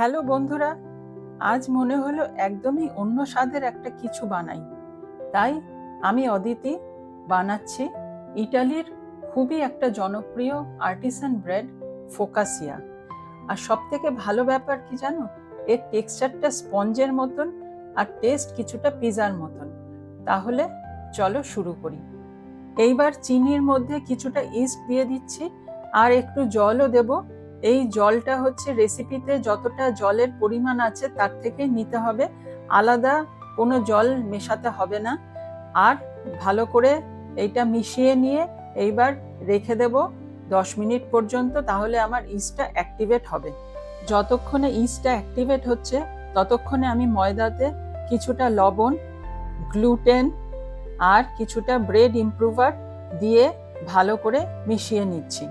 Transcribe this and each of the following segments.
Hello বন্ধুরা, আজ মনে হলো একদমই অন্য স্বাদের একটা কিছু বানাই। তাই আমি অদিতি বানাচ্ছি ইটালির খুবই একটা জনপ্রিয় আর্টিসান ব্রেড ফোকাসিয়া। আর সবথেকে ভালো ব্যাপার কি জানো, এর টেক্সচারটা স্পঞ্জের মতন আর টেস্ট কিছুটা পিৎজার মতন। তাহলে চলো শুরু করি। এইবার চিনির মধ্যে কিছুটা ইস্ট দিয়ে দিচ্ছি আর একটু জলও দেব। এই জলটা হচ্ছে রেসিপিতে যতটা জলের পরিমাণ আছে তার থেকে নিতে হবে, আলাদা কোনো জল মেশাতে হবে না। আর ভালো করে এইটা মিশিয়ে নিয়ে এইবার রেখে দেব 10 মিনিট পর্যন্ত, তাহলে আমার ইস্টটা অ্যাক্টিভেট হবে। যতক্ষণে ইস্টটা অ্যাক্টিভেট হচ্ছে ততক্ষণে আমি ময়দাতে কিছুটা লবণ, গ্লুটেন আর কিছুটা ব্রেড ইমপ্রুভার দিয়ে ভালো করে মিশিয়ে নিচ্ছি।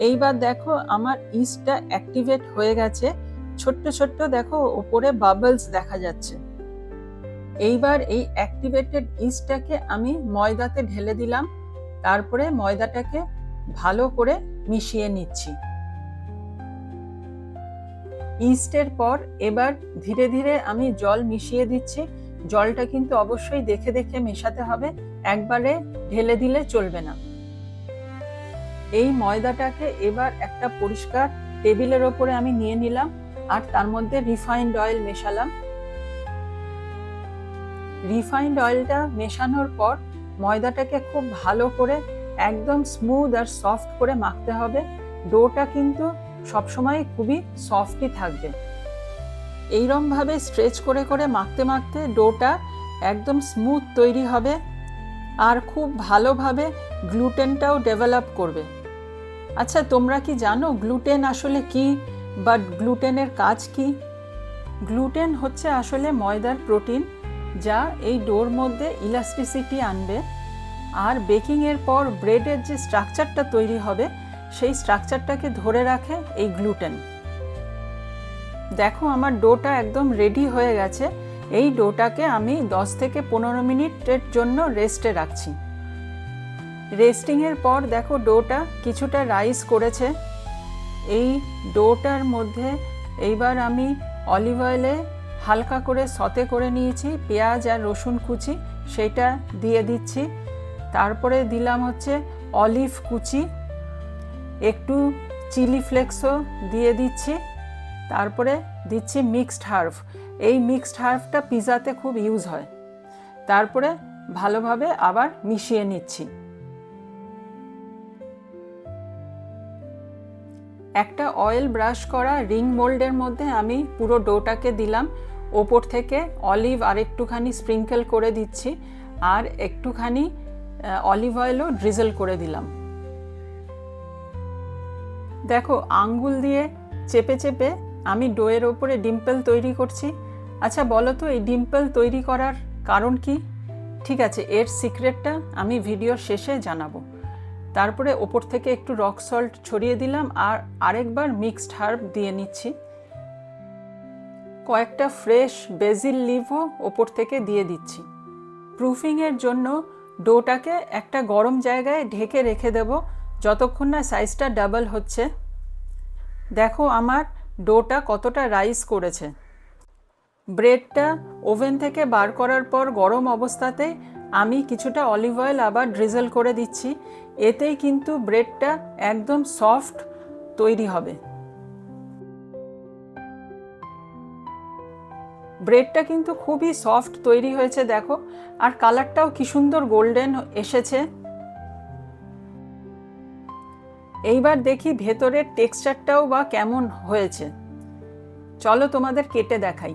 এইবার দেখো আমার ইস্টটা অ্যাক্টিভেট হয়ে গেছে, ছোট্ট ছোট্ট দেখো ওপরে বাবলস দেখা যাচ্ছে। এইবার এই অ্যাক্টিভেটেড ইস্টটাকে আমি ময়দাতে ঢেলে দিলাম, তারপরে ময়দাটাকে ভালো করে মিশিয়ে নিচ্ছি। ইস্টের পর এবার ধীরে ধীরে আমি জল মিশিয়ে দিচ্ছি। জলটা কিন্তু অবশ্যই দেখে দেখে মেশাতে হবে, একবারে ঢেলে দিলে চলবে না। এই ময়দাটাকে এবার একটা পরিষ্কার টেবিলের ওপরে আমি নিয়ে নিলাম আর তার মধ্যে রিফাইন্ড অয়েল মেশালাম। রিফাইন্ড অয়েলটা মেশানোর পর ময়দাটাকে খুব ভালো করে একদম স্মুথ আর সফট করে মাখতে হবে। ডোটা কিন্তু সবসময় খুবই সফটই থাকবে। এইরকমভাবে স্ট্রেচ করে করে মাখতে মাখতে ডোটা একদম স্মুথ তৈরি হবে আর খুব ভালোভাবে গ্লুটেনটাও ডেভেলপ করবে। আচ্ছা, তোমরা কি জানো গ্লুটেন আসলে কি বা গ্লুটেনের কাজ কি? গ্লুটেন হচ্ছে আসলে ময়দার প্রোটিন, যা এই ডোর মধ্যে ইলাস্টিসিটি আনবে আর বেকিংয়ের পর ব্রেডের যে স্ট্রাকচারটা তৈরি হবে সেই স্ট্রাকচারটাকে ধরে রাখে এই গ্লুটেন। দেখো আমার ডোটা একদম রেডি হয়ে গেছে। এই ডোটাকে আমি 10 থেকে 15 মিনিটের জন্য রেস্টে রাখছি। রেস্টিংয়ের পর দেখো ডোটা কিছুটা রাইস করেছে। এই ডোটার মধ্যে এইবার আমি অলিভ অয়েলে হালকা করে সতে করে নিয়েছি পেঁয়াজ আর রসুন কুচি, সেটা দিয়ে দিচ্ছি। তারপরে দিলাম হচ্ছে অলিভ কুচি, একটু চিলি ফ্লেক্সও দিয়ে দিচ্ছি। তারপরে দিচ্ছি মিক্সড হার্ব। এই মিক্সড হার্বটা পিৎজাতে খুব ইউজ হয়। তারপরে ভালোভাবে আবার মিশিয়ে নিচ্ছি। একটা অয়েল ব্রাশ করা রিং মোল্ডের মধ্যে আমি পুরো ডোটাকে দিলাম। ওপর থেকে অলিভ আর একটুখানি স্প্রিঙ্কেল করে দিচ্ছি আর একটুখানি অলিভ অয়েলও ড্রিজল করে দিলাম। দেখো আঙ্গুল দিয়ে চেপে চেপে আমি ডোয়ের ওপরে ডিম্পল তৈরি করছি। আচ্ছা বলো তো, এই ডিম্পল তৈরি করার কারণ কি? ঠিক আছে, এর সিক্রেটটা আমি ভিডিওর শেষে জানাবো। তারপরে ওপর থেকে একটু রক সল্ট ছড়িয়ে দিলাম আর আরেকবার মিক্সড হার্ব দিয়ে নিচ্ছি। কয়েকটা ফ্রেশ বেসিল লিভও ওপর থেকে দিয়ে দিচ্ছি। প্রুফিংয়ের জন্য ডোটাকে একটা গরম জায়গায় ঢেকে রেখে দেব যতক্ষণ না সাইজটা ডাবল হচ্ছে। দেখো আমার ডোটা কতটা রাইস করেছে। ব্রেডটা ওভেন থেকে বার করার পর গরম অবস্থাতে আমি কিছুটা অলিভ অয়েল আবার ড্রিজল করে দিচ্ছি। এতেই কিন্তু ব্রেডটা একদম সফট তৈরি হবে। ব্রেডটা কিন্তু খুবই সফট তৈরি হয়েছে দেখো, আর কালারটাও কি সুন্দর গোল্ডেন এসেছে। এইবার দেখি ভেতরের টেক্সচারটাও বা কেমন হয়েছে। চলো তোমাদের কেটে দেখাই।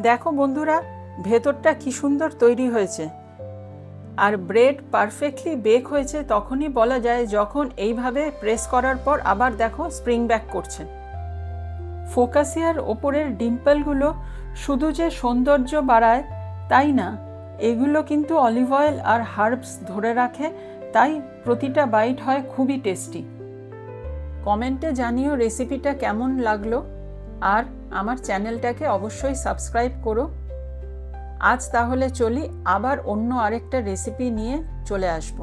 দেখো বন্ধুরা, ভেতরটা কি সুন্দর তৈরি হয়েছে। আর ব্রেড পারফেক্টলি বেক হয়েছে তখনই বলা যায় যখন এইভাবে প্রেস করার পর আবার দেখো স্প্রিং ব্যাক করছে। ফোকাসিয়ার ওপরের ডিম্পলগুলো শুধু যে সৌন্দর্য বাড়ায় তাই না, এগুলো কিন্তু অলিভ অয়েল আর হার্বস ধরে রাখে, তাই প্রতিটা বাইট হয় খুবই টেস্টি। কমেন্টে জানিও রেসিপিটা কেমন লাগলো আর আমার চ্যানেলটাকে অবশ্যই সাবস্ক্রাইব করো। আজ তাহলে চলি, আবার অন্য আরেকটা রেসিপি নিয়ে চলে আসবো।